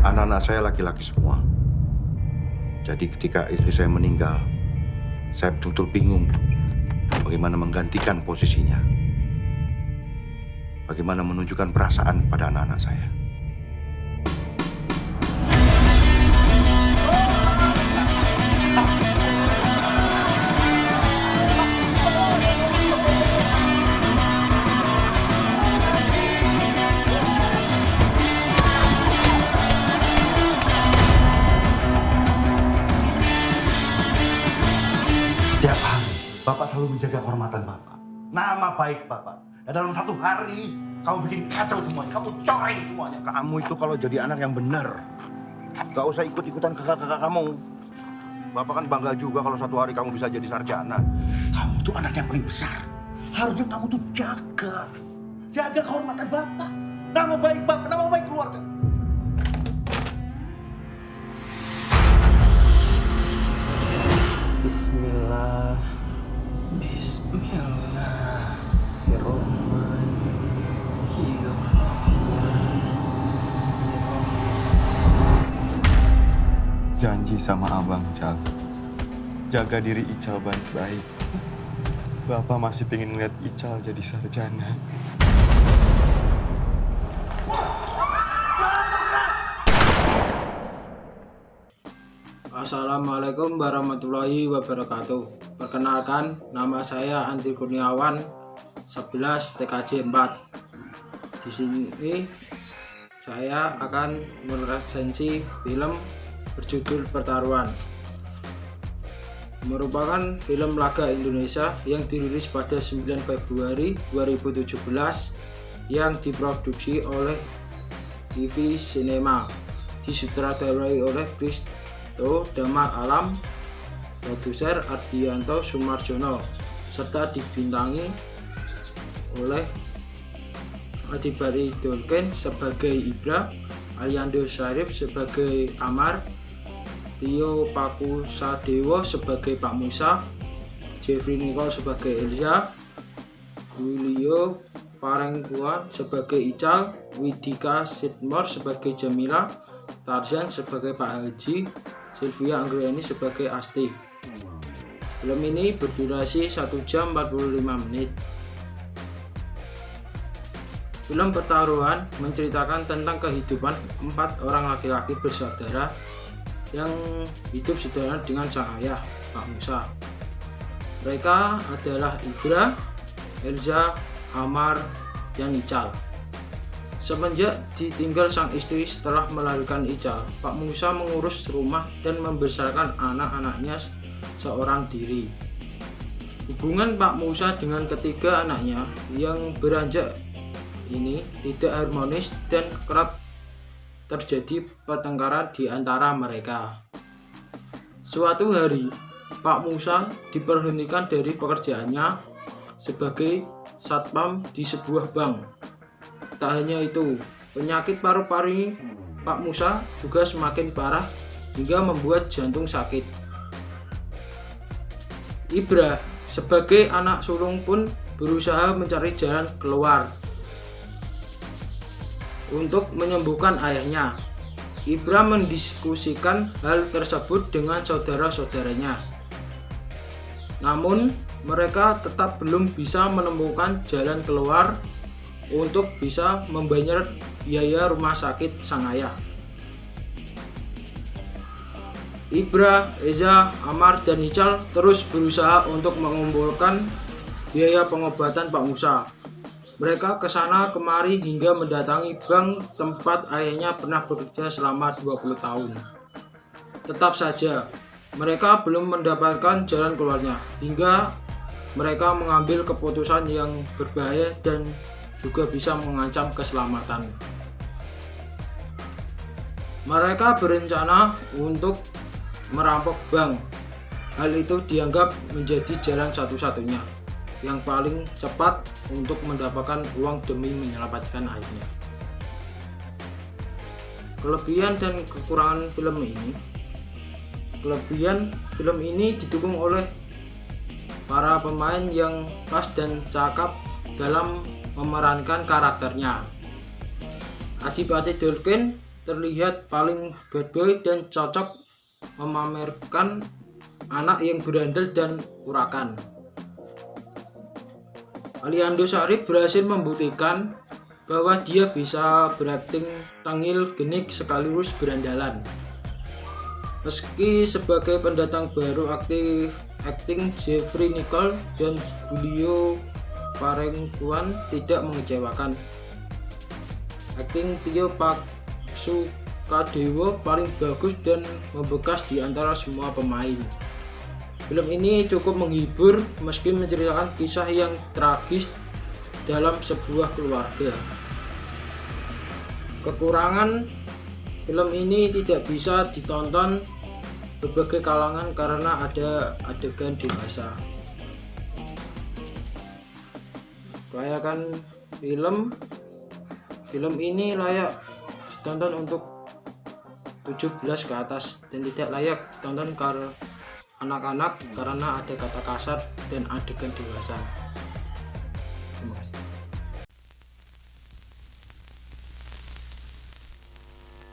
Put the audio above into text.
Anak-anak saya laki-laki semua. Jadi ketika istri saya meninggal, saya betul-betul bingung bagaimana menggantikan posisinya. Bagaimana menunjukkan perasaan pada anak-anak saya. Setiap hari, Bapak selalu menjaga kehormatan Bapak. Nama baik Bapak. Dan dalam satu hari, kamu bikin kacau semuanya. Kamu coreng semuanya. Kamu itu kalau jadi anak yang benar, gak usah ikut-ikutan kakak-kakak kamu. Bapak kan bangga juga kalau satu hari kamu bisa jadi sarjana. Kamu tuh anak yang paling besar. Harusnya kamu tuh jaga. Jaga kehormatan Bapak. Nama baik Bapak, nama baik keluarga. Bismillah. Janji sama Abang Cal, jaga diri Ical baik-baik. Bapak masih pengen ngeliat Ical jadi sarjana. Assalamualaikum warahmatullahi wabarakatuh. Perkenalkan, nama saya Andri Kurniawan, 11 TKJ 4. Di sini saya akan meresensi film berjudul Pertaruhan. Merupakan film laga Indonesia yang dirilis pada 9 Februari 2017 yang diproduksi oleh TV Cinema, disutradarai oleh Kristo Damar Alam, produser Ardianto Sumarjono, serta dibintangi oleh Adipati Dolken sebagai Ibra, Aliando Syarif sebagai Amar, Tio Pakusadewo sebagai Pak Musa, Jeffrey Nicole sebagai Elza, Julio Parengkuan sebagai Ical, Widika Sidmore sebagai Jamila, Tarzan sebagai Pak Haji, Sylvia Anggreni sebagai Asti. Film ini berdurasi 1 jam 45 menit. Film Pertaruhan menceritakan tentang kehidupan 4 orang laki-laki bersaudara yang hidup sederhana dengan sang ayah, Pak Musa. Mereka adalah Ibra, Elza, Amar, dan Ical. Semenjak ditinggal sang istri setelah melahirkan Ical, Pak Musa mengurus rumah dan membesarkan anak-anaknya seorang diri. Hubungan Pak Musa dengan ketiga anaknya yang beranjak ini tidak harmonis dan kerap terjadi pertengkaran di antara mereka. Suatu hari, Pak Musa diberhentikan dari pekerjaannya sebagai satpam di sebuah bank. Tak hanya itu, penyakit paru-paru Pak Musa juga semakin parah hingga membuat jantung sakit. Ibra sebagai anak sulung pun berusaha mencari jalan keluar untuk menyembuhkan ayahnya. Ibra mendiskusikan hal tersebut dengan saudara-saudaranya. Namun, mereka tetap belum bisa menemukan jalan keluar untuk bisa membayar biaya rumah sakit sang ayah. Ibra, Eza, Amar, dan Ical terus berusaha untuk mengumpulkan biaya pengobatan Pak Musa. Mereka kesana kemari hingga mendatangi bank tempat ayahnya pernah bekerja selama 20 tahun. Tetap saja, mereka belum mendapatkan jalan keluarnya, hingga mereka mengambil keputusan yang berbahaya dan juga bisa mengancam keselamatan. Mereka berencana untuk merampok bank. Hal itu dianggap menjadi jalan satu-satunya yang paling cepat untuk mendapatkan uang demi menyelamatkan ayahnya. Kelebihan dan kekurangan film ini. Kelebihan film ini didukung oleh para pemain yang pas dan cakap dalam memerankan karakternya. Adipati Dolken terlihat paling bad boy dan cocok memamerkan anak yang berandal dan urakan. Aliando Syarif berhasil membuktikan bahwa dia bisa berakting tangil genik sekaligus berandalan. Meski sebagai pendatang baru, akting Jeffrey Nicole dan Julio Parengkuan tidak mengecewakan. Akting Tio Paksukadewo paling bagus dan membekas di antara semua pemain. Film ini cukup menghibur meski menceritakan kisah yang tragis dalam sebuah keluarga. Kekurangan film ini tidak bisa ditonton berbagai kalangan karena ada adegan dewasa. Kelayakan film ini layak ditonton untuk 17 ke atas dan tidak layak ditonton karena anak-anak karena ada kata kasar dan adegan dewasa. Terima kasih.